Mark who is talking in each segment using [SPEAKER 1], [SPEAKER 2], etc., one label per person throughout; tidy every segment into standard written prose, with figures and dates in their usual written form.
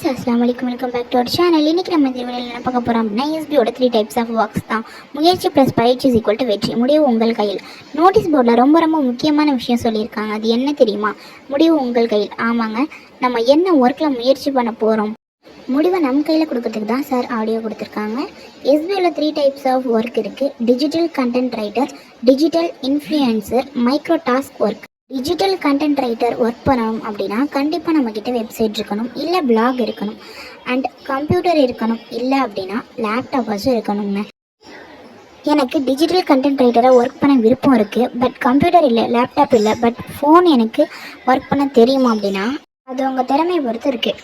[SPEAKER 1] Guys அஸ்ஸலாமு அலைக்கும், welcome back to our channel. இன்றைக்கி நம்ம இந்த வீடியோவில் என்ன பார்க்க போகிறோம் அப்படின்னா எஸ்பியோட 3 டைப்ஸ் ஆஃப் ஒர்க்ஸ் தான். முயற்சி ப்ளஸ் பயிற்சி இஸ் ஈக்குவல் டு வெற்றி. முடிவு உங்கள் கையில். நோட்டீஸ் போர்டில் ரொம்ப முக்கியமான விஷயம் சொல்லியிருக்காங்க. அது என்ன தெரியுமா? முடிவு உங்கள் கையில். ஆமாங்க, நம்ம என்ன ஒர்க்கில் முயற்சி பண்ண போகிறோம், முடிவை நம்ம கையில் கொடுக்கறதுக்கு தான் சார் ஆடியோ கொடுத்துருக்காங்க. எஸ்பியோவில் 3 டைப்ஸ் ஆஃப் ஒர்க் இருக்குது. Digital content writer, digital influencer, micro task work. Digital content writer work பண்ணணும் அப்படின்னா கண்டிப்பாக நம்மக்கிட்ட வெப்சைட் இருக்கணும், இல்லை பிளாக் இருக்கணும், அண்ட் கம்ப்யூட்டர் இருக்கணும், இல்லை அப்படின்னா லேப்டாப்பாச்சும் இருக்கணுங்க. எனக்கு டிஜிட்டல் கண்டென்ட் ரைட்டராக ஒர்க் பண்ண விருப்பம் இருக்குது, பட் கம்ப்யூட்டர் இல்லை, லேப்டாப் இல்லை, பட் ஃபோன் எனக்கு ஒர்க் பண்ண தெரியுமா அப்படின்னா அது உங்கள் திறமையை பொறுத்து இருக்குது.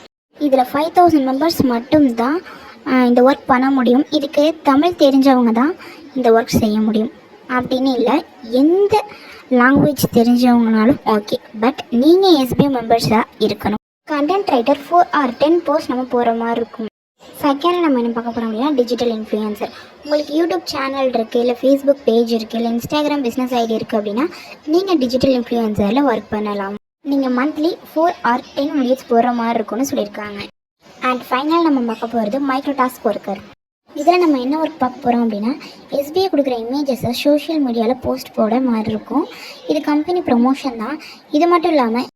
[SPEAKER 1] இதில் 5000 மெம்பர்ஸ் மட்டும்தான் இந்த ஒர்க் பண்ண முடியும். இதுக்கு தமிழ் தெரிஞ்சவங்க தான் இந்த ஒர்க் செய்ய முடியும் அப்படின்னு இல்லை, எந்த லாங்குவேஜ் தெரிஞ்சவங்கனாலும் ஓகே, பட் நீங்கள் எஸ்பி மெம்பர்ஸாக இருக்கணும். கண்டென்ட் ரைட்டர் 4 or 10 போஸ்ட் நம்ம போகிற மாதிரி இருக்கும். செகண்ட் நம்ம என்ன பார்க்க போகிறோம் அப்படின்னா டிஜிட்டல் இன்ஃப்ளூயன்சர். உங்களுக்கு யூடியூப் சேனல் இருக்குது, இல்லை ஃபேஸ்புக் பேஜ் இருக்குது, இல்லை இன்ஸ்டாகிராம் பிஸ்னஸ் ஐடி இருக்குது அப்படின்னா நீங்கள் டிஜிட்டல் இன்ஃப்ளூயன்சரில் ஒர்க் பண்ணலாம். நீங்கள் மந்த்லி 4 or 10 வீடியோஸ் போடுற மாதிரி இருக்கும்னு சொல்லியிருக்காங்க. அண்ட் ஃபைனல் நம்ம பார்க்க போகிறது மைக்ரோ டாஸ்க் ஒர்க்கர். இதில் நம்ம என்ன ஒர்க் பார்க்க போகிறோம் அப்படின்னா எஸ்பிஐ கொடுக்குற இமேஜஸை சோஷியல் மீடியாவில் போஸ்ட் போட மாதிரி இருக்கும். இது கம்பெனி ப்ரொமோஷன் தான். இது மட்டும் இல்லாமல்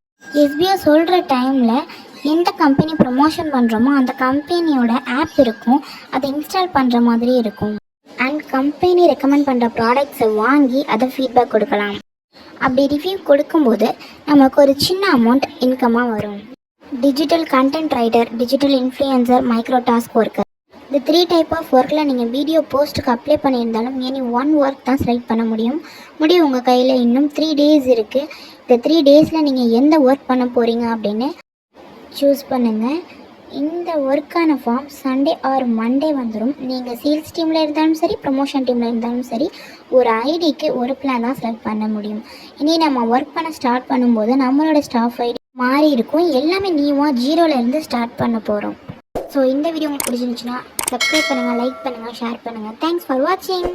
[SPEAKER 1] எஸ்பிஐ சொல்கிற டைமில் எந்த கம்பெனி ப்ரொமோஷன் பண்ணுறோமோ அந்த கம்பெனியோட ஆப் இருக்கும், அதை இன்ஸ்டால் பண்ணுற மாதிரி இருக்கும். அண்ட் கம்பெனி ரெக்கமெண்ட் பண்ணுற ப்ராடக்ட்ஸை வாங்கி அதை ஃபீட்பேக் கொடுக்கலாம். அப்படி ரிவ்யூ கொடுக்கும்போது நமக்கு ஒரு சின்ன அமௌண்ட் இன்கமாக வரும். Digital content writer, digital influencer, micro task worker. இந்த 3 டைப் ஆஃப் ஒர்க்கில் நீங்கள் வீடியோ போஸ்ட்டுக்கு அப்ளை பண்ணியிருந்தாலும் எனி 1 ஒர்க் தான் செலக்ட் பண்ண முடியும். உங்கள் கையில் இன்னும் 3 days இருக்குது. இந்த 3 daysயில் நீங்கள் எந்த ஒர்க் பண்ண போகிறீங்க அப்படின்னு சூஸ் பண்ணுங்கள். இந்த ஒர்க்கான ஃபார்ம் சண்டே ஆர் மண்டே வந்துடும். நீங்கள் சேல்ஸ் டீமில் இருந்தாலும் சரி, ப்ரொமோஷன் டீமில் இருந்தாலும் சரி, ஒரு ஐடிக்கு ஒரு பிளான் தான் செலக்ட் பண்ண முடியும். இனி நம்ம ஒர்க் பண்ண ஸ்டார்ட் பண்ணும்போது நம்மளோட ஸ்டாஃப் ஐடி மாறி இருக்கும். எல்லாமே நியூவாக 0லேருந்து ஸ்டார்ட் பண்ண போகிறோம். ஸோ இந்த வீடியோ உங்களுக்கு பிடிச்சிருந்துச்சுன்னா சப்ஸ்கிரைப் பண்ணுங்கள், லைக் பண்ணுங்கள், ஷேர் பண்ணுங்கள். தேங்க்ஸ் ஃபார் வாட்சிங்.